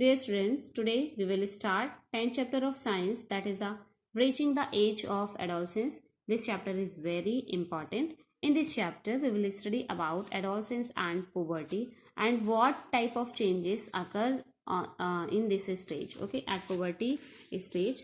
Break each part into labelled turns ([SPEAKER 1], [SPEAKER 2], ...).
[SPEAKER 1] Dear students, today we will start 10th chapter of science, that is the reaching the age of adolescence. This chapter is very important. In this chapter we will study about adolescence and puberty and what type of changes occur in this stage, okay, at puberty stage.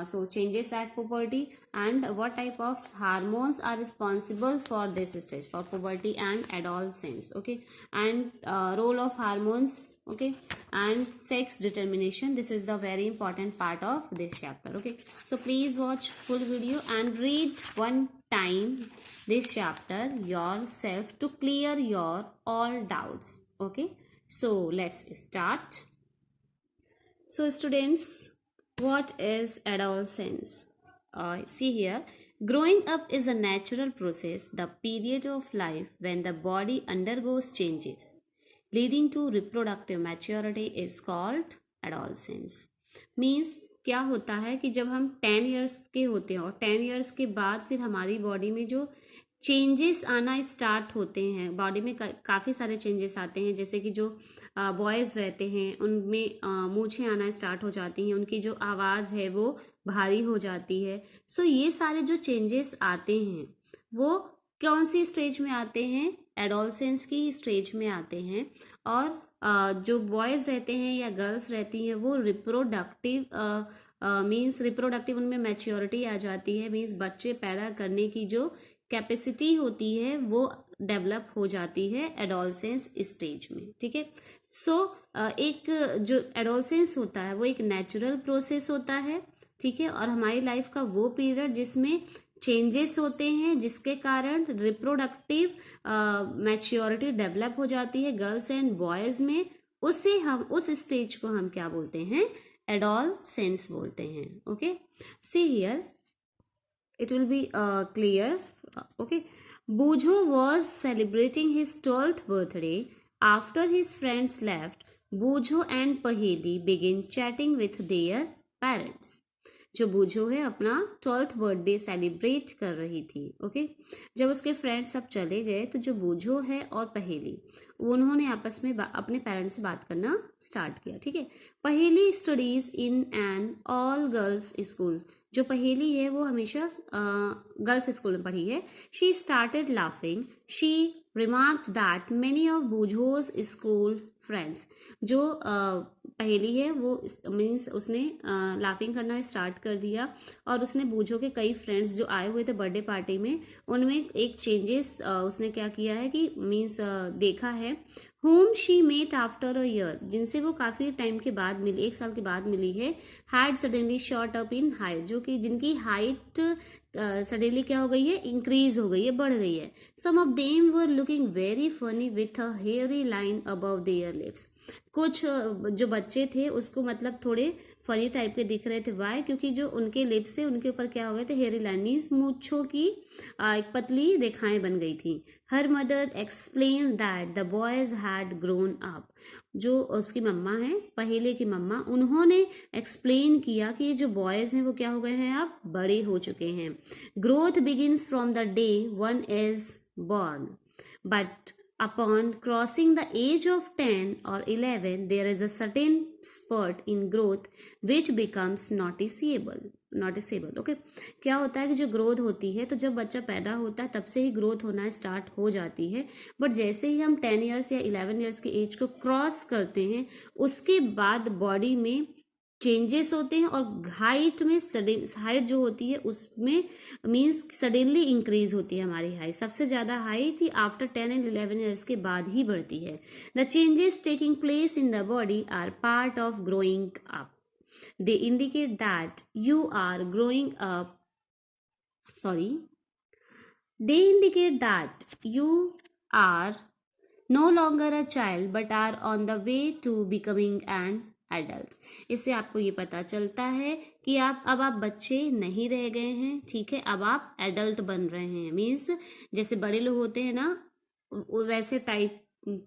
[SPEAKER 1] So changes at puberty and what type of hormones are responsible for this stage, for puberty and adolescence, okay, and role of hormones, okay, and sex determination. This is the very important part of this chapter, okay. So please watch full video and read one time this chapter yourself to clear your all doubts, okay. So let's start. So students, what is adolescence? See here, growing up is a natural process, the period of life when the body undergoes changes leading to reproductive maturity is called adolescence. Means क्या होता है कि जब हम 10 years के होते हैं और 10 इयर्स के बाद फिर हमारी बॉडी में जो चेंजेस आना स्टार्ट होते हैं, बॉडी में काफ़ी सारे चेंजेस आते हैं, जैसे कि जो बॉयज़ रहते हैं उनमें मूछें आना स्टार्ट हो जाती हैं, उनकी जो आवाज़ है वो भारी हो जाती है. सो ये सारे जो चेंजेस आते हैं वो कौन सी स्टेज में आते हैं? एडोलसेंस की स्टेज में आते हैं. और जो बॉयज़ रहते हैं या गर्ल्स रहती हैं वो रिप्रोडक्टिव मीन्स रिप्रोडक्टिव उनमें मैच्योरिटी आ जाती है, मीन्स बच्चे पैदा करने की जो कैपेसिटी होती है वो डेवलप हो जाती है एडोलसेंस स्टेज में, ठीक है. सो एक जो एडोलसेंस होता है वो एक नेचुरल प्रोसेस होता है, ठीक है, और हमारी लाइफ का वो पीरियड जिसमें चेंजेस होते हैं जिसके कारण रिप्रोडक्टिव मैच्योरिटी डेवलप हो जाती है गर्ल्स एंड बॉयज़ में. उससे हम उस स्टेज को हम क्या बोलते हैं? एडोलसेंस बोलते हैं, okay. See here, it will be clear, okay. Bujo was celebrating his 12th birthday. After his friends left, Bujo and Paheli began chatting with their parents. जो बूझो है अपना 12th बर्थडे सेलिब्रेट कर रही थी, ओके. जब उसके फ्रेंड्स सब चले गए तो जो बूझो है और पहेली उन्होंने आपस में अपने पेरेंट्स से बात करना स्टार्ट किया, ठीक है. पहेली studies in an all girls school. जो पहेली है वो हमेशा गर्ल्स स्कूल में पढ़ी है. She started laughing. She remarked that many of Boojho's school friends. जो पहेली है वो मीन्स उसने लाफिंग करना स्टार्ट कर दिया और उसने बूझो के कई फ्रेंड्स जो आए हुए थे बर्थडे पार्टी में उनमें एक चेंजेस उसने क्या किया है कि मीन्स देखा है. whom she met after a year, जिनसे वो काफ़ी टाइम के बाद मिली, 1 साल के बाद मिली है. had suddenly shot up in height, जो कि जिनकी हाइट सडनली क्या हो गई है? इंक्रीज हो गई है, बढ़ गई है. Some of them were looking very funny with a hairy line above their lips. कुछ जो बच्चे थे उसको मतलब थोड़े फनी टाइप के दिख रहे थे. वाई? क्योंकि जो उनके लिप्स थे उनके ऊपर क्या हो गए थे? हेयरी लाइन मीन्स मूंछों की एक पतली रेखाएं बन गई थी. Her mother explain that the boys had grown up. जो उसकी मम्मा है, पहेले की मम्मा, उन्होंने एक्सप्लेन किया कि ये जो बॉयज हैं वो क्या हो गए हैं? अब बड़े हो चुके हैं. Growth begins from the day one is born, but upon crossing the age of 10 or 11 there is a certain spurt in growth which becomes noticeable, okay. क्या होता है कि जो ग्रोथ होती है तो जब बच्चा पैदा होता है तब से ही ग्रोथ होना स्टार्ट हो जाती है, बट जैसे ही हम 10 इयर्स या 11 इयर्स की एज को क्रॉस करते हैं उसके बाद बॉडी में चेंजेस होते हैं और हाइट में हाइट जो होती है उसमें मीन्स सडनली इंक्रीज होती है हमारी हाइट. सबसे ज़्यादा हाइट ही आफ्टर 10 एंड 11 ईयर्स के बाद ही बढ़ती है. The changes taking place in the body are part of growing up. They indicate that you are growing up they indicate that you are no longer a child but are on the way to becoming an adult. इससे आपको ये पता चलता है कि अब आप बच्चे नहीं रह गए हैं, ठीक है, अब आप एडल्ट बन रहे हैं. मीन्स जैसे बड़े लोग होते हैं ना वैसे टाइप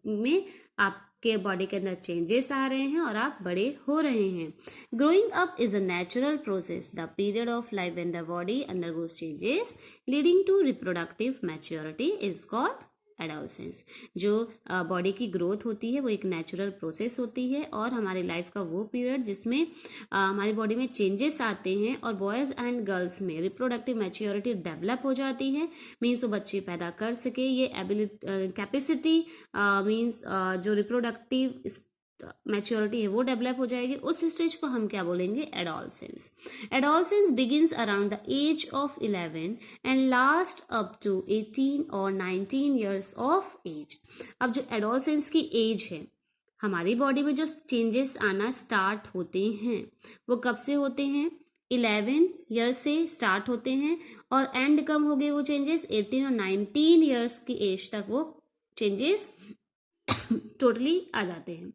[SPEAKER 1] में आपके बॉडी के अंदर चेंजेस आ रहे हैं और आप बड़े हो रहे हैं. Growing up is a natural process, the period of life when the body undergoes changes leading to reproductive maturity is called adolescence. जो बॉडी की ग्रोथ होती है वो एक नेचुरल प्रोसेस होती है और हमारी लाइफ का वो पीरियड जिसमें हमारी बॉडी में चेंजेस आते हैं और बॉयज़ एंड गर्ल्स में रिप्रोडक्टिव मैच्योरिटी डेवलप हो जाती है। मीन्स वो बच्चे पैदा कर सके, ये एबिलिटी कैपेसिटी मीन्स जो रिप्रोडक्टिव मैच्योरिटी है वो डेवलप हो जाएगी। उस स्टेज को हम क्या बोलेंगे? Adolescence. Adolescence begins around the age of 11 and last up to 18 और 19 ईयर्स ऑफ एज। अब जो एडोलसेंस की एज है, हमारी बॉडी में जो चेंजेस आना स्टार्ट होते हैं वो कब से होते हैं? 11 ईयर्स से स्टार्ट होते हैं और एंड कब हो गए वो चेंजेस? 18 और 19 ईयर्स की एज तक वो चेंजेस टोटली आ जाते हैं।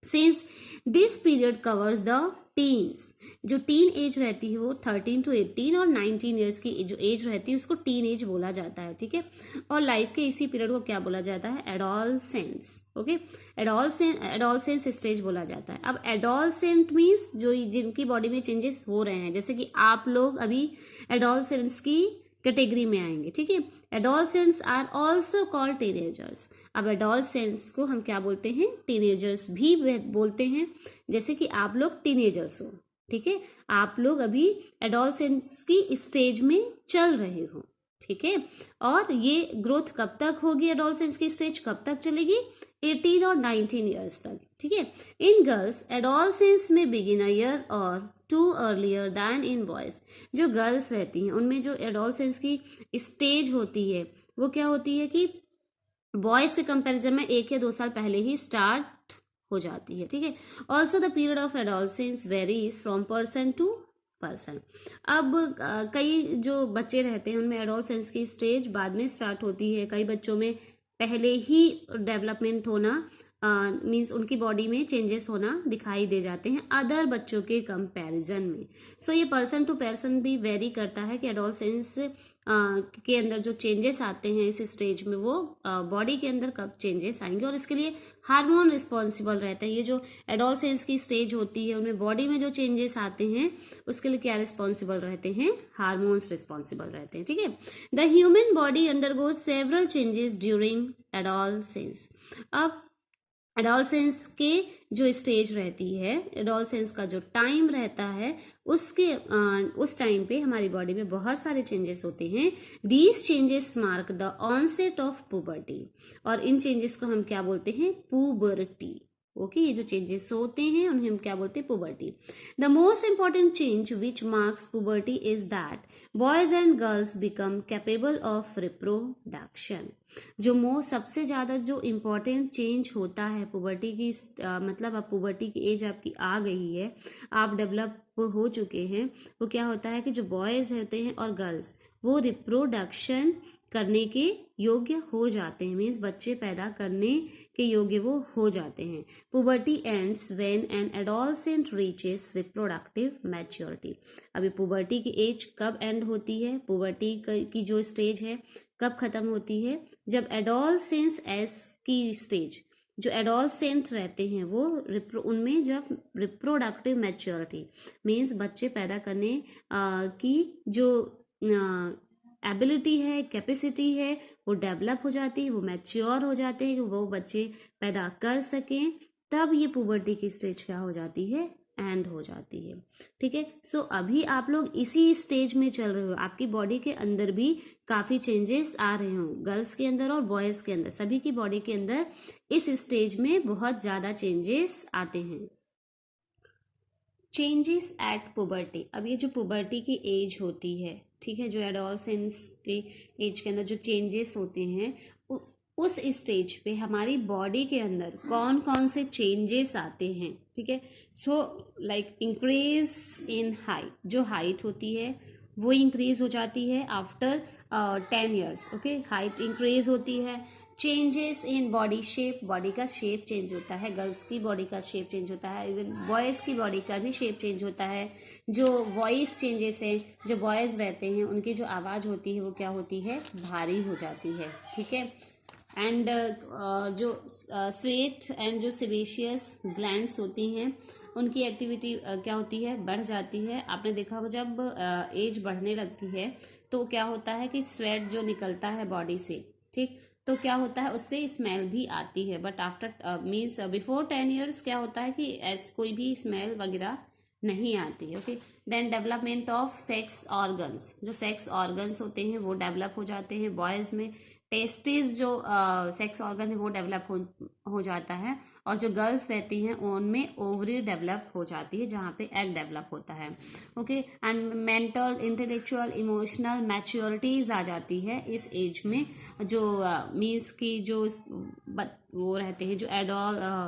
[SPEAKER 1] Since this period covers the teens, जो टीन एज रहती है वो 13 to 18 और 19 ईयर्स की जो एज रहती है उसको टीन एज बोला जाता है, ठीक है। और लाइफ के इसी पीरियड को क्या बोला जाता है? एडोलसेंस। ओके, एडोलसेंस स्टेज बोला जाता है। अब एडोलसेंट मीन्स जो जिनकी बॉडी में चेंजेस हो रहे हैं, जैसे कि आप लोग अभी एडोलसेंस की कैटेगरी में आएंगे, ठीक है। Adolescents are also called teenagers. अब एडोलसेंट्स को हम क्या बोलते हैं? टीनेजर्स भी बोलते हैं। जैसे कि आप लोग टीनेजर्स हो, ठीक है, आप लोग अभी एडोलसेंट्स की स्टेज में चल रहे हो, ठीक है। और ये ग्रोथ कब तक होगी? एडोलसेंस की स्टेज कब तक चलेगी? 18 और 19 ईयर्स तक, ठीक है। इन गर्ल्स एडोलसेंस में बिगिन अ ईयर और 2 अर्लियर दैन इन बॉयज। जो गर्ल्स रहती हैं उनमें जो एडोलसेंस की स्टेज होती है वो क्या होती है कि बॉयज के कंपैरिजन में 1 या 2 साल पहले ही स्टार्ट हो जाती है, ठीक है। Also the period of adolescence varies from person to person. अब कई जो बच्चे रहते हैं उनमें एडोलसेंस की स्टेज बाद में स्टार्ट होती है, कई बच्चों में पहले ही डेवलपमेंट होना मीन्स उनकी बॉडी में चेंजेस होना दिखाई दे जाते हैं अदर बच्चों के कंपैरिजन में। सो ये पर्सन टू पर्सन भी वेरी करता है कि एडोलसेंस के अंदर जो चेंजेस आते हैं इस स्टेज में वो बॉडी के अंदर कब चेंजेस आएंगे, और इसके लिए हार्मोन रिस्पॉन्सिबल रहते हैं। ये जो एडोलसेंस की स्टेज होती है उनमें बॉडी में जो चेंजेस आते हैं उसके लिए क्या रिस्पॉन्सिबल रहते हैं? हार्मोन्स रिस्पॉन्सिबल रहते हैं, ठीक है। The human body undergoes several changes during adolescence. अब एडोलसेंस के जो स्टेज रहती है, एडोलसेंस का जो टाइम रहता है उसके उस टाइम पे हमारी बॉडी में बहुत सारे चेंजेस होते हैं। These changes mark the onset of puberty. और इन चेंजेस को हम क्या बोलते हैं? पुबर्टी। ओके, ये जो चेंजेस होते हैं उन्हें हम क्या बोलते हैं? Puberty. The most important change which marks puberty is that boys and girls become capable of reproduction. जो सबसे ज्यादा जो इम्पोर्टेंट चेंज होता है पुबर्टी की मतलब अब पुबर्टी की एज आपकी आ गई है, आप डेवलप हो चुके हैं, वो क्या होता है कि जो बॉयज होते हैं और गर्ल्स वो रिप्रोडक्शन करने के योग्य हो जाते हैं, मीन्स बच्चे पैदा करने के योग्य वो हो जाते हैं। Puberty ends when an adolescent reaches reproductive maturity. अभी पुबर्टी की एज कब एंड होती है? पुबर्टी की जो स्टेज है कब खत्म होती है? जब एडोलसेंस की स्टेज, जो एडोलसेंट रहते हैं वो उनमें जब रिप्रोडक्टिव मैच्योरिटी मीन्स बच्चे पैदा करने की जो एबिलिटी है, कैपेसिटी है, वो डेवलप हो जाती है, वो मैच्योर हो जाते हैं कि वो बच्चे पैदा कर सकें, तब ये पुबर्टी की स्टेज क्या हो जाती है? एंड हो जाती है, ठीक है। सो अभी आप लोग इसी स्टेज में चल रहे हो, आपकी बॉडी के अंदर भी काफी चेंजेस आ रहे हो, गर्ल्स के अंदर और बॉयज के अंदर, सभी की बॉडी के अंदर इस स्टेज में बहुत ज्यादा चेंजेस आते हैं। Changes at puberty. अब ये जो पुबर्टी की एज होती है, ठीक है, जो एडोलसेंस के एज के अंदर जो चेंजेस होते हैं उस स्टेज पे हमारी बॉडी के अंदर कौन कौन से चेंजेस आते हैं, ठीक है। So like increase in height, जो हाइट होती है वो इंक्रीज हो जाती है after 10 years. Okay, height increase होती है। Changes in body shape, body का शेप चेंज होता है, गर्ल्स की बॉडी का शेप चेंज होता है, इवन बॉयज़ की बॉडी का भी शेप चेंज होता है। जो वॉइस चेंजेस हैं, जो बॉयज़ रहते हैं उनकी जो आवाज़ होती है वो क्या होती है? भारी हो जाती है, ठीक है। एंड जो स्वेट एंड जो सेबेशियस ग्लैंड्स होती हैं उनकी एक्टिविटी क्या होती है? बढ़ जाती है। आपने देखा होगा जब एज बढ़ने लगती है तो क्या होता है कि स्वेट जो निकलता है बॉडी से, ठीक, तो क्या होता है, उससे स्मेल भी आती है, but after means before 10 years क्या होता है कि ऐसे कोई भी स्मेल वगैरह नहीं आती है। Okay, then development of sex organs, जो सेक्स ऑर्गन्स होते हैं वो डेवलप हो जाते हैं बॉयज़ में। टेस्टिस जो सेक्स ऑर्गन है वो डेवलप हो जाता है, और जो गर्ल्स रहती हैं उनमें ओवरी डेवलप हो जाती है जहाँ पे एग डेवलप होता है। Okay, and mental, intellectual, emotional maturities आ जाती है इस एज में, जो मीन्स की जो वो रहते हैं जो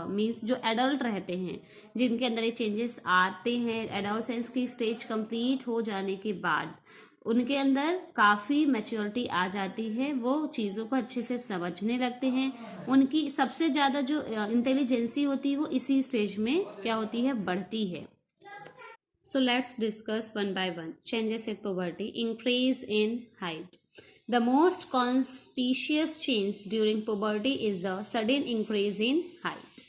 [SPEAKER 1] मीन्स जो एडल्ट रहते हैं, जिनके अंदर ये चेंजेस आते हैं एडोलसेंस की स्टेज कंप्लीट हो जाने के बाद, उनके अंदर काफ़ी मैच्योरिटी आ जाती है, वो चीज़ों को अच्छे से समझने लगते हैं। उनकी सबसे ज़्यादा जो इंटेलिजेंसी होती है वो इसी स्टेज में क्या होती है, बढ़ती है। So let's discuss one by one. Changes in puberty. Increase in height. The most conspicuous change during puberty is the sudden increase in height.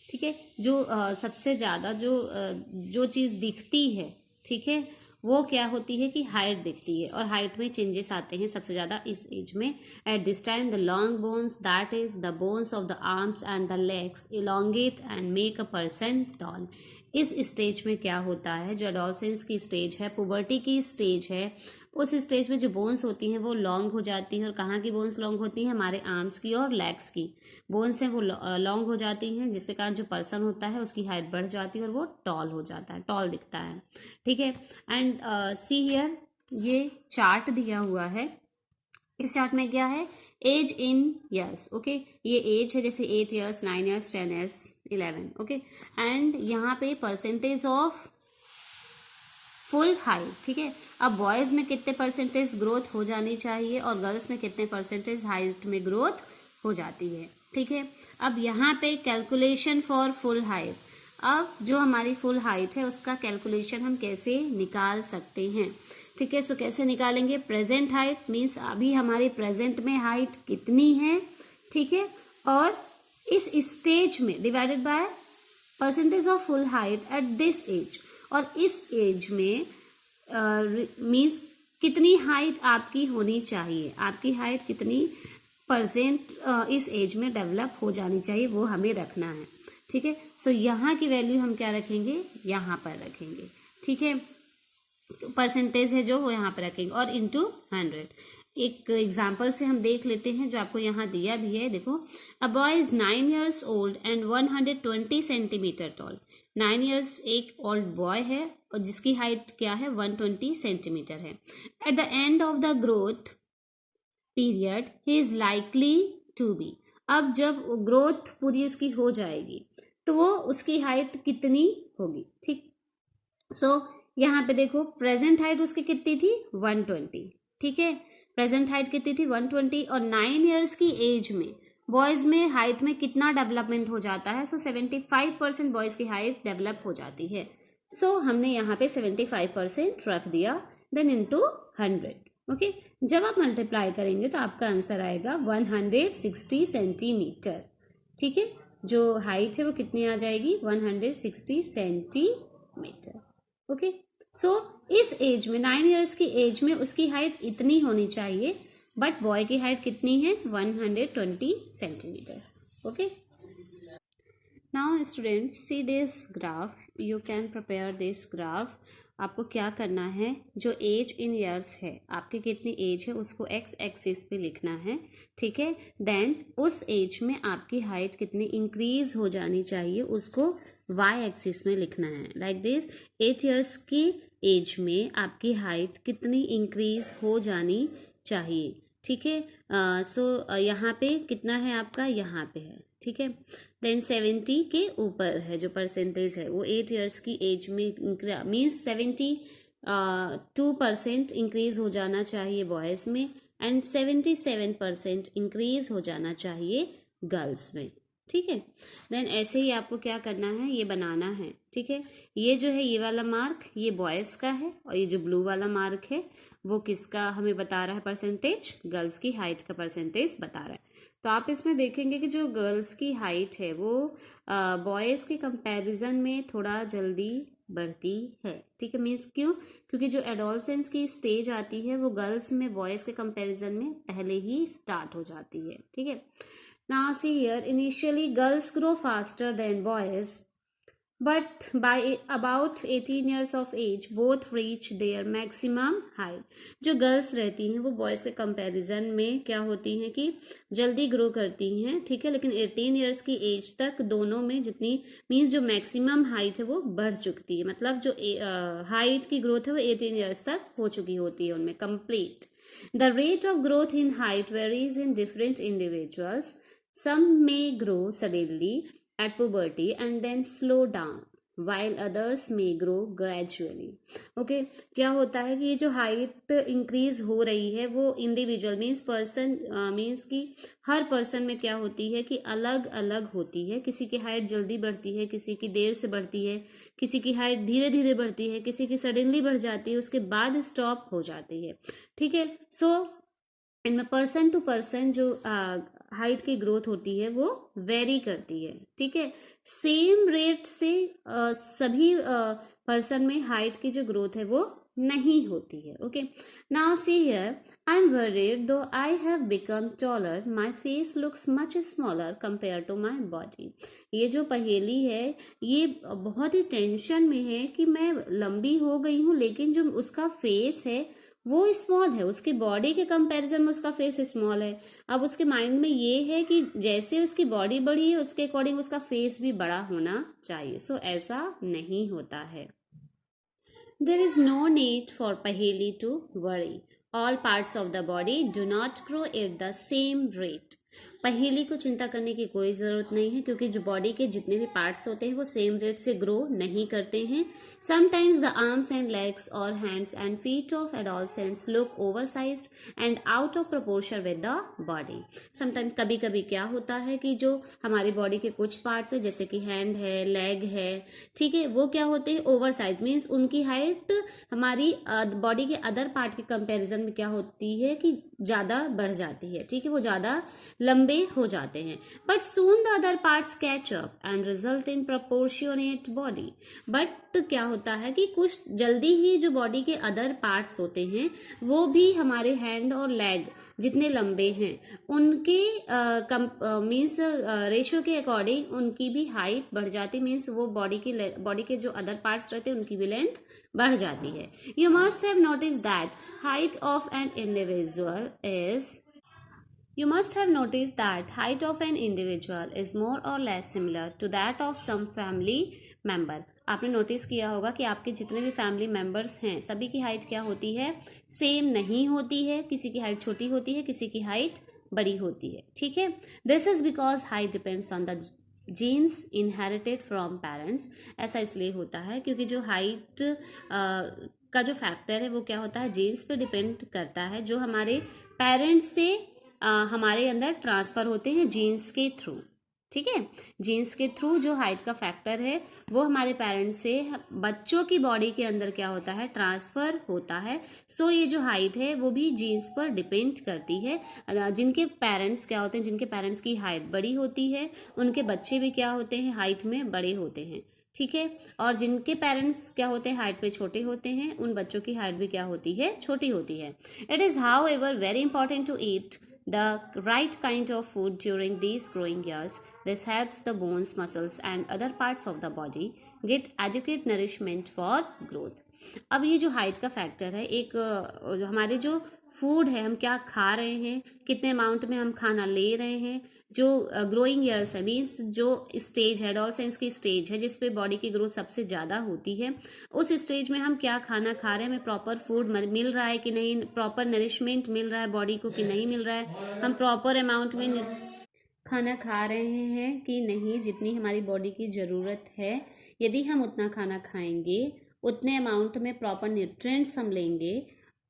[SPEAKER 1] ठीक है, जो सबसे ज़्यादा जो चीज़ दिखती है, ठीक है, वो क्या होती है कि हाइट दिखती है, और हाइट में चेंजेस आते हैं सबसे ज़्यादा इस एज में। At this time the long bones, that is the bones of the arms and the legs, elongate and make a person tall. इस स्टेज में क्या होता है, जो एडोलसेंस की स्टेज है, पुबर्टी की स्टेज है, उस स्टेज में जो बोन्स होती हैं वो लॉन्ग हो जाती हैं। और कहाँ की बोन्स लॉन्ग होती हैं, हमारे आर्म्स की और लेग्स की बोन्स हैं वो लॉन्ग हो जाती हैं, जिसके कारण जो पर्सन होता है उसकी हाइट बढ़ जाती है और वो टॉल हो जाता है, टॉल दिखता है। ठीक है, एंड सी हियर, ये चार्ट दिया हुआ है। इस चार्ट में क्या है, एज इन ईयर्स। ओके, ये एज है, जैसे 8 years, 9 years, 10 years, 11। Okay, and यहाँ पे परसेंटेज ऑफ फुल हाइट। ठीक है, अब बॉयज में कितने परसेंटेज ग्रोथ हो जानी चाहिए और गर्ल्स में कितने परसेंटेज हाइट में ग्रोथ हो जाती है। ठीक है, अब यहाँ पे कैलकुलेशन फॉर फुल हाइट। अब जो हमारी फुल हाइट है उसका कैलकुलेशन हम कैसे निकाल सकते हैं। ठीक है, सो कैसे निकालेंगे, प्रेजेंट हाइट मीन्स अभी हमारी प्रेजेंट में हाइट कितनी है। ठीक है, और इस स्टेज में divided by percentage of full height at this age, और इस एज में मीन्स कितनी हाइट आपकी होनी चाहिए, आपकी हाइट कितनी परसेंट इस एज में डेवलप हो जानी चाहिए, वो हमें रखना है। ठीक है, सो यहाँ की वैल्यू हम क्या रखेंगे, यहाँ पर रखेंगे। ठीक है, परसेंटेज है जो वो यहाँ पर रखेंगे, और इंटू 100। एक एग्जाम्पल से हम देख लेते हैं जो आपको यहाँ दिया भी है। देखो, a boy is 9 years old and 120 centimetre tall. 9 years एक ओल्ड बॉय है और जिसकी हाइट क्या है, 120 सेंटीमीटर है। At the end of the growth period he is likely to be. अब जब ग्रोथ पूरी उसकी हो जाएगी तो वो उसकी हाइट कितनी होगी। ठीक, सो यहाँ पे देखो, प्रेजेंट हाइट उसकी कितनी थी, 120। ठीक है, प्रेजेंट हाइट कितनी थी, 120, और 9 ईयर्स की एज में बॉयज में हाइट में कितना डेवलपमेंट हो जाता है, सो 75% बॉयज की हाइट डेवलप हो जाती है। सो हमने यहाँ पे 75% रख दिया, देन इंटू 100। ओके, जब आप मल्टीप्लाई करेंगे तो आपका आंसर आएगा 160 सेंटीमीटर। ठीक है, जो हाइट है वो कितनी आ जाएगी, 160 सेंटीमीटर। ओके, सो इस एज में 9 ईयर्स की एज में उसकी हाइट इतनी होनी चाहिए, बट बॉय की हाइट कितनी है, 120 centimetre. Okay, now students see this graph, you can prepare this graph. आपको क्या करना है, जो एज इन ईयर्स है, आपकी कितनी एज है उसको एक्स एक्सिस पे लिखना है। ठीक है, देन उस एज में आपकी हाइट कितनी इंक्रीज हो जानी चाहिए उसको वाई एक्सिस में लिखना है। लाइक दिस, 8 ईयर्स की एज में आपकी हाइट कितनी इंक्रीज हो जानी चाहिए। ठीक है, सो यहाँ पे कितना है आपका, यहाँ पे है। ठीक है, देन 70 के ऊपर है जो परसेंटेज है वो 8 ईयर्स की एज में मीन्स 72% इंक्रीज हो जाना चाहिए बॉयज़ में, एंड 77% इंक्रीज हो जाना चाहिए गर्ल्स में। ठीक है, देन ऐसे ही आपको क्या करना है, ये बनाना है। ठीक है, ये जो है ये वाला मार्क ये बॉयज़ का है, और ये जो ब्लू वाला मार्क है वो किसका हमें बता रहा है, परसेंटेज, गर्ल्स की हाइट का परसेंटेज बता रहा है। तो आप इसमें देखेंगे कि जो गर्ल्स की हाइट है वो बॉयज़ के कंपैरिजन में थोड़ा जल्दी बढ़ती है। ठीक है, मीन्स क्यों? क्योंकि जो एडोलसेंस की स्टेज आती है वो गर्ल्स में बॉयज़ के कंपैरिजन में पहले ही स्टार्ट हो जाती है। ठीक है, now see here, initially girls grow faster than boys, but by about 18 years of age both reach their maximum height। जो गर्ल्स रहती हैं वो बॉयज़ के कंपैरिजन में क्या होती हैं कि जल्दी ग्रो करती हैं। ठीक है, लेकिन 18 ईयर्स की एज तक दोनों में जितनी मीन्स जो मैक्सिमम हाइट है वो बढ़ चुकती है, मतलब जो हाइट की ग्रोथ है वो 18 ईयर्स तक हो चुकी होती है उनमें complete. The rate of growth in height varies in different individuals, some may grow suddenly at puberty and then slow down while others may grow gradually। Okay, क्या होता है कि ये जो हाइट इंक्रीज हो रही है वो इंडिविजुअल मीन्स पर्सन मीन्स कि हर पर्सन में क्या होती है कि अलग अलग होती है। किसी की हाइट जल्दी बढ़ती है, किसी की देर से बढ़ती है, किसी की हाइट धीरे धीरे बढ़ती है, किसी की सडनली बढ़ जाती है, उसके बाद स्टॉप हो जाती है। ठीक है, सो इनमें पर्सन टू पर्सन जो हाइट की ग्रोथ होती है वो वेरी करती है। ठीक है, सेम रेट से सभी पर्सन में हाइट की जो ग्रोथ है वो नहीं होती है। Okay, now see here, I am worried though I have become taller, my face looks much smaller compare to my body. ये जो पहेली है ये बहुत ही टेंशन में है कि मैं लंबी हो गई हूँ लेकिन जो उसका फेस है वो स्मॉल है, उसकी बॉडी के कंपैरिजन में उसका फेस स्मॉल है। अब उसके माइंड में ये है कि जैसे उसकी बॉडी बड़ी है उसके अकॉर्डिंग उसका फेस भी बड़ा होना चाहिए। सो ऐसा नहीं होता है। There is no need for Paheli to worry, all parts of the body do not grow at the same rate. Paheli को चिंता करने की कोई ज़रूरत नहीं है क्योंकि जो बॉडी के जितने भी पार्ट्स होते हैं वो सेम रेट से ग्रो नहीं करते हैं। Sometimes the arms and legs और hands and feet of adolescents look oversized and out of proportion with the body. Sometime कभी कभी क्या होता है कि जो हमारी बॉडी के कुछ पार्ट्स है जैसे कि हैंड है, लेग है, ठीक है, वो क्या होते हैं ओवरसाइज, मीन्स उनकी हाइट हमारी बॉडी के अदर पार्ट के कंपैरिजन में क्या होती है कि ज़्यादा बढ़ जाती है। ठीक है, वो ज़्यादा लंबे हो जाते हैं। But soon the other parts catch up and result in proportionate body. But क्या होता है कि कुछ जल्दी ही जो बॉडी के अदर पार्ट्स होते हैं वो भी हमारे हैंड और लेग जितने लंबे हैं उनके मीन्स रेशियो के अकॉर्डिंग उनकी भी हाइट बढ़ जाती, मीन्स वो बॉडी के जो अदर पार्ट्स रहते हैं उनकी भी लेंथ बढ़ जाती है। You must have notice that height of an individual is You must have noticed that height of an individual is more or less similar to that of some family member। आपने notice किया होगा कि आपके जितने भी family members हैं सभी की हाइट क्या होती है, सेम नहीं होती है। किसी की हाइट छोटी होती है, किसी की हाइट बड़ी होती है। ठीक है, this is because height depends on the genes inherited from parents. ऐसा इसलिए होता है क्योंकि जो हाइट का जो फैक्टर है वो क्या होता है, जीन्स पे डिपेंड करता है, जो हमारे पेरेंट्स से हमारे अंदर ट्रांसफ़र होते हैं जीन्स के थ्रू। ठीक है, जीन्स के थ्रू जो हाइट का फैक्टर है वो हमारे पेरेंट्स से बच्चों की बॉडी के अंदर क्या होता है, ट्रांसफ़र होता है। सो ये जो हाइट है वो भी जीन्स पर डिपेंड करती है। जिनके पेरेंट्स क्या होते हैं, जिनके पेरेंट्स की हाइट बड़ी होती है उनके बच्चे भी क्या होते हैं, हाइट में बड़े होते हैं। ठीक है, और जिनके पेरेंट्स क्या होते हैं, हाइट पे छोटे होते हैं, उन बच्चों की हाइट भी क्या होती है, छोटी होती है। It is however very important to eat the right kind of food during these growing years. This helps the bones, muscles and other parts of the body get adequate nourishment for growth। अब ये जो height का factor है, एक हमारे जो food है, हम क्या खा रहे हैं, कितने अमाउंट में हम खाना ले रहे हैं, जो ग्रोइंग ईयर्स है मीन्स जो स्टेज है, एडोलसेंस की स्टेज है जिस पे बॉडी की ग्रोथ सबसे ज़्यादा होती है, उस स्टेज में हम क्या खाना खा रहे हैं, हमें प्रॉपर फूड मिल रहा है कि नहीं, प्रॉपर नरिशमेंट मिल रहा है बॉडी को कि नहीं मिल रहा है, हम प्रॉपर अमाउंट में खाना खा रहे हैं कि नहीं, जितनी हमारी बॉडी की ज़रूरत है। यदि हम उतना खाना खाएंगे, उतने अमाउंट में प्रॉपर न्यूट्रिएंट्स हम लेंगे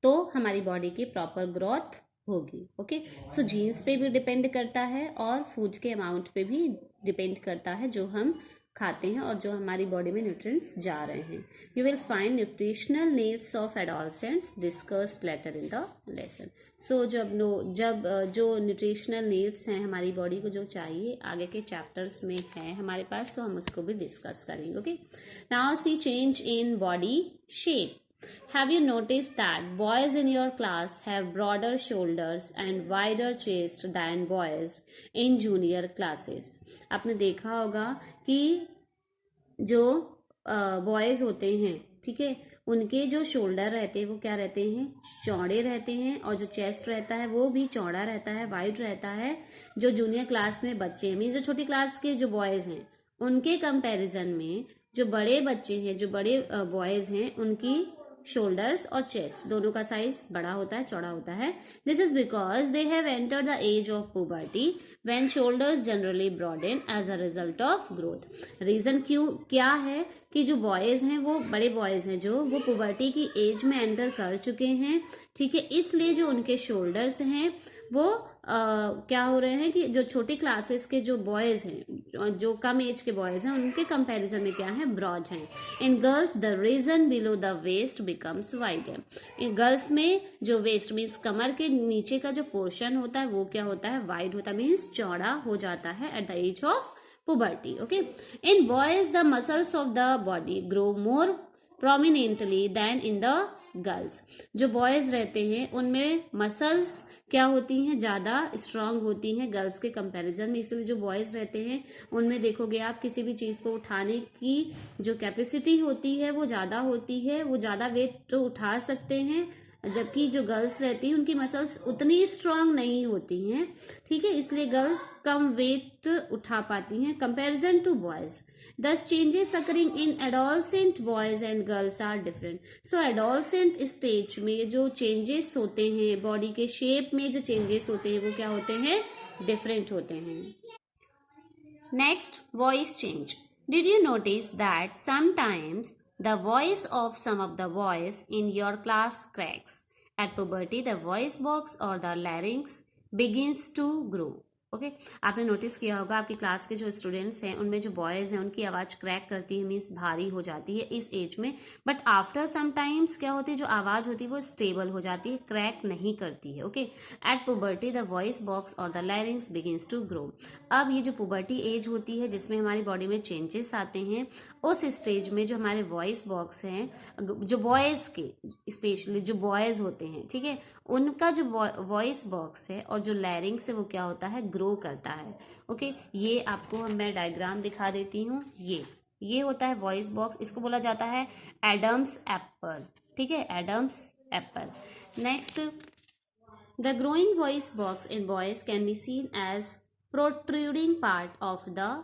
[SPEAKER 1] तो हमारी बॉडी की प्रॉपर ग्रोथ होगी। ओके, सो जीन्स पे भी डिपेंड करता है और फूड के अमाउंट पे भी डिपेंड करता है जो हम खाते हैं और जो हमारी बॉडी में न्यूट्रिएंट्स जा रहे हैं. You will find nutritional needs of adolescents discussed later in the lesson. So जब जो न्यूट्रिशनल नीड्स हैं हमारी बॉडी को जो चाहिए आगे के चैप्टर्स में है हमारे पास, तो हम उसको भी डिस्कस करेंगे. Okay, now C change in body shape. Have you noticed that boys in your class have broader shoulders and wider chest than boys in junior classes? आपने देखा होगा कि जो बॉयज होते हैं, ठीक है, उनके जो शोल्डर रहते हैं वो क्या रहते हैं, चौड़े रहते हैं, और जो चेस्ट रहता है वो भी चौड़ा रहता है, वाइड रहता है. जो जूनियर क्लास में बच्चे हैं, मीन्स जो छोटी क्लास के जो बॉयज हैं उनके कंपैरिजन में जो बड़े बच्चे हैं, जो बड़े बॉयज हैं, उनकी शोल्डर्स और चेस्ट दोनों का साइज बड़ा होता है, चौड़ा होता है. This is because they have entered the age of puberty when shoulders generally broaden as a result of growth. Reason क्या है कि जो बॉयज हैं, वो बड़े बॉयज हैं जो वो पुबर्टी की एज में एंटर कर चुके हैं, ठीक है, इसलिए जो उनके शोल्डर्स हैं वो क्या हो रहे हैं कि जो छोटी क्लासेस के जो बॉयज हैं, जो कम एज के बॉयज हैं, उनके कंपैरिजन में क्या है, ब्रॉड हैं. In girls the region below the waist becomes wider. In girls में जो वेस्ट मीन्स कमर के नीचे का जो पोर्शन होता है वो क्या होता है, वाइड होता है, मीन्स चौड़ा हो जाता है at the age of puberty. Okay, in boys the muscles of the body grow more prominently than in the girls. जो बॉयज रहते हैं उनमें मसल्स क्या होती हैं, ज़्यादा स्ट्रांग होती हैं गर्ल्स के कंपैरिजन में. इसलिए जो बॉयज रहते हैं उनमें देखोगे आप किसी भी चीज़ को उठाने की जो कैपेसिटी होती है वो ज़्यादा होती है, वो ज़्यादा वेट तो उठा सकते हैं, जबकि जो गर्ल्स रहती हैं उनकी मसल्स उतनी स्ट्रांग नहीं होती हैं, ठीक है, इसलिए गर्ल्स कम वेट उठा पाती हैं comparison to boys. Thus changes occurring in adolescent boys and girls are different. So adolescent stage में जो changes होते हैं बॉडी के शेप में, जो changes होते हैं वो क्या होते हैं, different होते हैं. Next, voice change. Did you notice that sometimes the voice of some of the boys in your class cracks? At puberty, the voice box or the larynx begins to grow. Okay, आपने notice किया होगा आपकी class के जो students हैं उनमें जो boys हैं उनकी आवाज़ क्रैक करती है, मीन्स भारी हो जाती है इस एज में. बट आफ्टर सम टाइम्स क्या होती है, जो आवाज़ होती है वो स्टेबल हो जाती है, क्रैक नहीं करती है. Okay, at puberty the voice box और the larynx begins to grow. अब ये जो पुबर्टी एज होती है जिसमें हमारी बॉडी में चेंजेस आते हैं, उस स्टेज में जो हमारे वॉइस बॉक्स हैं, जो बॉयज़ के स्पेशली जो बॉयज़ होते हैं, ठीक है, उनका जो वॉइस बॉक्स है और जो लैरिंग्स है वो क्या होता है, ग्रो करता है. ओके, ये आपको मैं डायग्राम दिखा देती हूँ. ये होता है वॉइस बॉक्स, इसको बोला जाता है एडम्स एप्पल, ठीक है, Adam's apple. Next, the growing voice box in boys can be seen as protruding part of the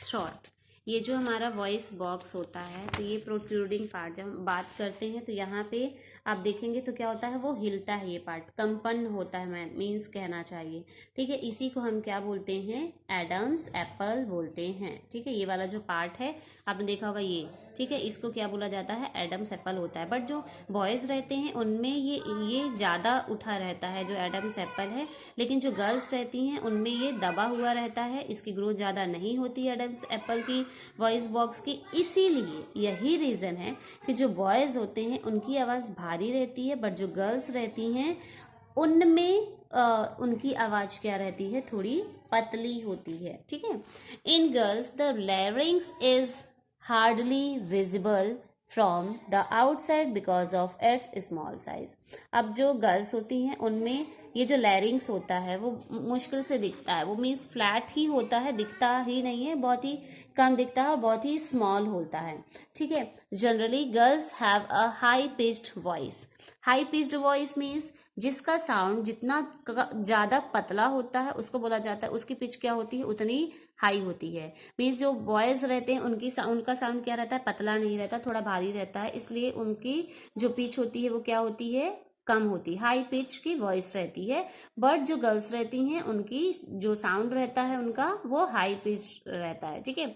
[SPEAKER 1] throat. ये जो हमारा वॉइस बॉक्स होता है, तो ये प्रोट्रूडिंग पार्ट, जब हम बात करते हैं तो यहाँ पे आप देखेंगे तो क्या होता है, वो हिलता है, ये पार्ट कंपन होता है, मीन्स कहना चाहिए, ठीक है. इसी को हम क्या बोलते हैं, एडम्स एप्पल बोलते हैं, ठीक है. ये वाला जो पार्ट है आपने देखा होगा ये, ठीक है, इसको क्या बोला जाता है, एडम्स एप्पल होता है. बट जो बॉयज़ रहते हैं उनमें ये ज़्यादा उठा रहता है जो एडम्स एप्पल है, लेकिन जो गर्ल्स रहती हैं उनमें ये दबा हुआ रहता है, इसकी ग्रोथ ज़्यादा नहीं होती है एडम्स एप्पल की वॉइस बॉक्स की. इसीलिए यही रीज़न है कि जो बॉयज़ होते हैं उनकी आवाज़ भारी रहती है, बट जो गर्ल्स रहती हैं उनमें उनकी आवाज़ क्या रहती है, थोड़ी पतली होती है, ठीक है. इन girls the larynx is hardly visible from the outside because of its small size. अब जो गर्ल्स होती हैं उनमें ये जो लैरिंग्स होता है वो मुश्किल से दिखता है, वो मीन्स फ्लैट ही होता है, दिखता ही नहीं है, बहुत ही कम दिखता है और बहुत ही स्मॉल होता है, ठीक है. Generally girls have a high pitched voice. High pitched voice means जिसका साउंड जितना ज़्यादा पतला होता है उसको बोला जाता है, उसकी पिच क्या होती है, उतनी हाई होती है. मीन्स जो बॉयज़ रहते हैं उनका साउंड क्या रहता है, पतला नहीं रहता, थोड़ा भारी रहता है, इसलिए उनकी जो पिच होती है वो क्या होती है, कम होती है, हाई पिच की वॉइस रहती है. बट जो गर्ल्स रहती हैं उनकी जो साउंड रहता है उनका वो हाई पिच रहता है, ठीक है.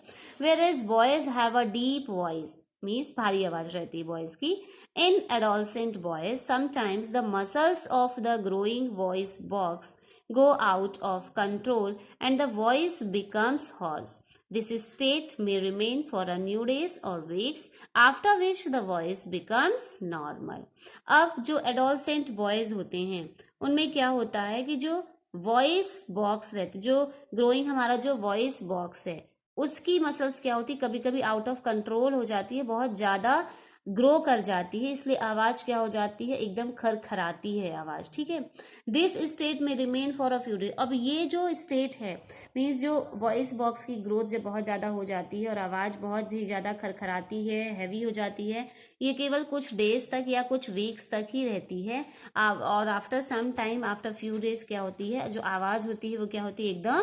[SPEAKER 1] Whereas boys have a deep voice, means भारी आवाज रहती है बॉयज की. In adolescent boys sometimes the muscles of the growing voice box go out of control and the voice becomes hoarse. This state may remain for a few days or weeks, after which the voice becomes normal. अब जो adolescent boys होते हैं उनमें क्या होता है कि जो वॉइस बॉक्स रहती, जो ग्रोइंग हमारा जो वॉइस बॉक्स है उसकी मसल्स क्या होती है, कभी कभी आउट ऑफ कंट्रोल हो जाती है, बहुत ज्यादा ग्रो कर जाती है, इसलिए आवाज क्या हो जाती है, एकदम खरखराती है आवाज, ठीक है। दिस स्टेट में remain for a few days. अब ये जो स्टेट है मीन्स जो वॉइस बॉक्स की ग्रोथ जब बहुत ज्यादा हो जाती है और आवाज बहुत ही ज्यादा खरखराती है, हैवी हो जाती है, ये केवल कुछ डेज तक या कुछ वीक्स तक ही रहती है। और after some time, after few days क्या होती है, जो आवाज होती है वो क्या होती है, एकदम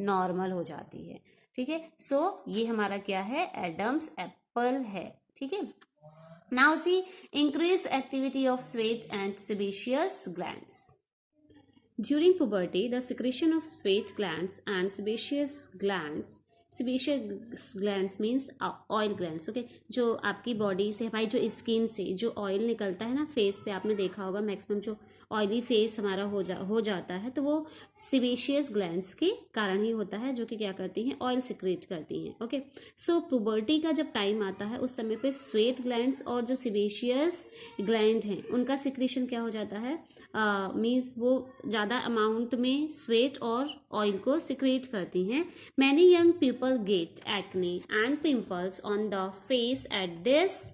[SPEAKER 1] नॉर्मल हो जाती है, ठीक है। सो ये हमारा क्या है, एडम्स एप्पल है, ठीक है। Now see increased activity of sweat and sebaceous glands. During puberty, the secretion of sweat glands and sebaceous glands means oil glands, okay? जो आपकी बॉडी से, हमारी जो स्किन से जो ऑयल निकलता है ना फेस पे, आपने देखा होगा मैक्सिमम जो ऑयली फेस हमारा हो जाता है तो वो सिबेशियस ग्लैंड्स के कारण ही होता है, जो कि क्या करती हैं, ऑयल सिक्रेट करती हैं, ओके। सो पुबर्टी का जब टाइम आता है उस समय पे स्वेट ग्लैंड्स और जो सिबेशियस ग्लैंड हैं उनका सिक्रेशन क्या हो जाता है, मीन्स वो ज़्यादा अमाउंट में स्वेट और ऑयल को सिक्रेट करती हैं। Many young people get acne and pimples on the face at this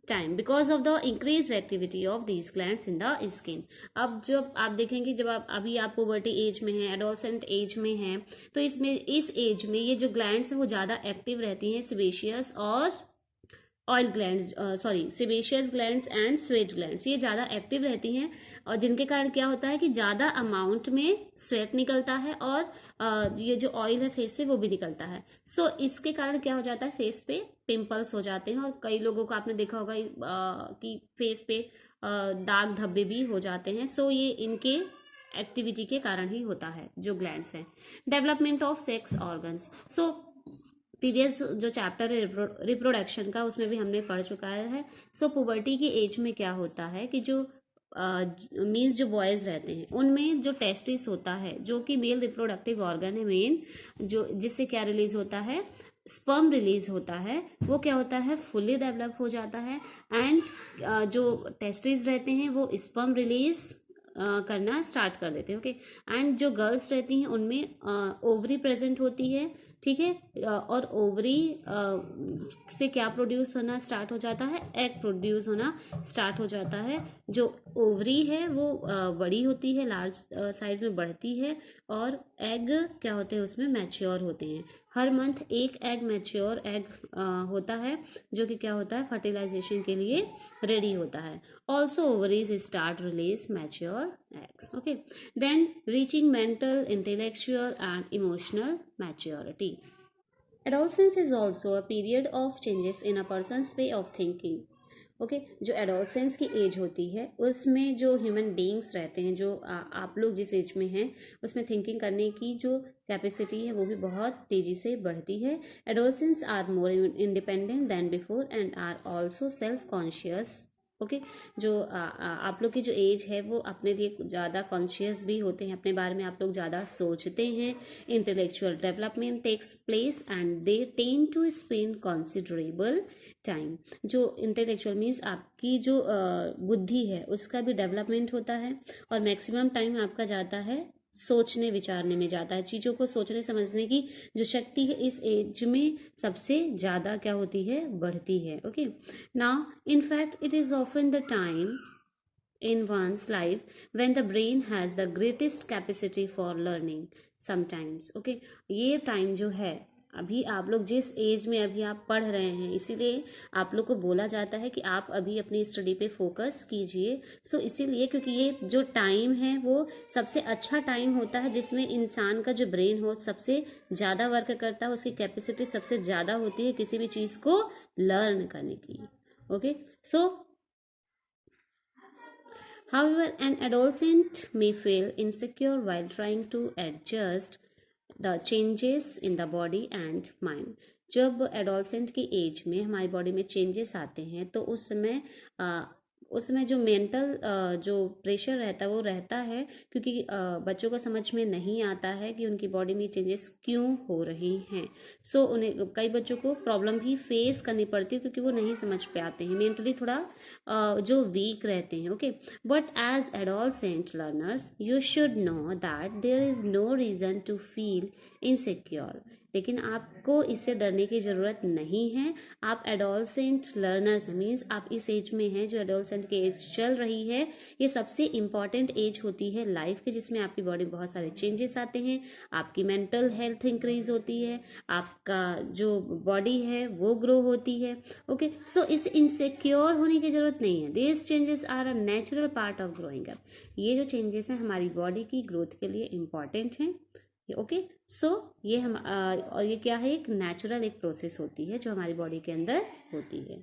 [SPEAKER 1] time because of the increase activity of these glands in the skin. अब जब आप देखेंगे, जब आप पुबर्टी एज में हैं, एडोलसेंट एज में हैं, तो इस एज में ये जो ग्लैंड्स हैं वो ज़्यादा एक्टिव रहती हैं, सिबेशियस और oil glands, sebaceous glands and sweat glands, ये ज़्यादा एक्टिव रहती हैं और जिनके कारण क्या होता है कि ज़्यादा अमाउंट में स्वेट निकलता है और ये जो ऑयल है फेस से वो भी निकलता है। सो इसके कारण क्या हो जाता है, फेस पे पिंपल्स हो जाते हैं और कई लोगों को आपने देखा होगा कि फेस पे दाग धब्बे भी हो जाते हैं। सो ये इनके एक्टिविटी के कारण ही होता है, जो ग्लैंड्स हैं। Development of sex organs. So previous जो चैप्टर है रिप्रोडक्शन का, उसमें भी हमने पढ़ चुका है। सो पुबर्टी की एज में क्या होता है कि जो मीन्स जो बॉयज रहते हैं उनमें जो टेस्टिस होता है, जो कि मेल रिप्रोडक्टिव ऑर्गन है मेन, जो जिससे क्या रिलीज होता है, स्पर्म रिलीज होता है, वो क्या होता है, फुल्ली डेवलप हो जाता है। एंड जो टेस्टिस रहते हैं वो स्पर्म रिलीज करना स्टार्ट कर देते हैं, ओके। एंड जो गर्ल्स रहती हैं उनमें ओवरी प्रेजेंट होती है, ठीक है, और ओवरी से क्या प्रोड्यूस होना स्टार्ट हो जाता है, एग प्रोड्यूस होना स्टार्ट हो जाता है। जो ओवरी है वो बड़ी होती है, लार्ज साइज में बढ़ती है और एग क्या होते हैं उसमें मैच्योर होते हैं। हर मंथ एक एग मैच्योर एग होता है, जो कि क्या होता है, फर्टिलाइजेशन के लिए रेडी होता है। Also ovaries start release mature eggs, okay, then reaching mental, intellectual and emotional maturity. Adolescence is also a period of changes in a person's way of thinking, okay. जो एडोलसेंस की as होती है उसमें जो human beings रहते हैं, जो आप लोग जिस एज में हैं उसमें थिंकिंग करने की जो कैपेसिटी है वो भी बहुत तेज़ी से बढ़ती है। Adolescence are more independent than before and are also self conscious, okay. जो आप लोग की जो एज है वो अपने लिए ज़्यादा कॉन्शियस भी होते हैं, अपने बारे में आप लोग ज़्यादा सोचते हैं। Intellectual development takes place and they tend to spend considerable time. जो इंटेलेक्चुअल मीन्स आपकी जो बुद्धि है उसका भी डेवलपमेंट होता है और मैक्सिमम टाइम आपका जाता है सोचने विचारने में जाता है, चीज़ों को सोचने समझने की जो शक्ति है इस एज में सबसे ज़्यादा क्या होती है, बढ़ती है, okay. Now in fact it is often the time in one's life when the brain has the greatest capacity for learning sometimes, okay। ये टाइम जो है, अभी आप लोग जिस एज में अभी आप पढ़ रहे हैं, इसीलिए आप लोग को बोला जाता है कि आप अभी अपनी स्टडी पे फोकस कीजिए। सो इसीलिए क्योंकि ये जो टाइम है वो सबसे अच्छा टाइम होता है जिसमें इंसान का जो ब्रेन हो सबसे ज़्यादा वर्क करता है, उसकी कैपेसिटी सबसे ज़्यादा होती है किसी भी चीज़ को लर्न करने की, okay. So however, an adolescent may feel insecure while trying to adjust the changes in the body and mind. जब एडोलसेंट की एज में हमारी बॉडी में चेंजेस आते हैं तो उस समय उसमें जो मेंटल जो प्रेशर रहता है वो रहता है, क्योंकि बच्चों को समझ में नहीं आता है कि उनकी बॉडी में चेंजेस क्यों हो रहे हैं। सो उन्हें कई बच्चों को प्रॉब्लम भी फेस करनी पड़ती है क्योंकि वो नहीं समझ पाते हैं, मेंटली थोड़ा जो वीक रहते हैं। Okay, but as adolescent learners you should know that there is no reason to feel insecure. लेकिन आपको इससे डरने की ज़रूरत नहीं है। आप एडोलसेंट लर्नर्स हैं, मीन्स आप इस एज में हैं जो एडोलसेंट की एज चल रही है। ये सबसे इम्पॉर्टेंट एज होती है लाइफ के, जिसमें आपकी बॉडी में बहुत सारे चेंजेस आते हैं, आपकी मेंटल हेल्थ इंक्रीज होती है, आपका जो बॉडी है वो ग्रो होती है। ओके, सो इस इनसिक्योर होने की ज़रूरत नहीं है। This changes are a natural part of growing up. ये जो चेंजेस हैं हमारी बॉडी की ग्रोथ के लिए इम्पॉर्टेंट हैं। ओके, सो ये हम और ये क्या है, एक नेचुरल एक प्रोसेस होती है जो हमारी बॉडी के अंदर होती है।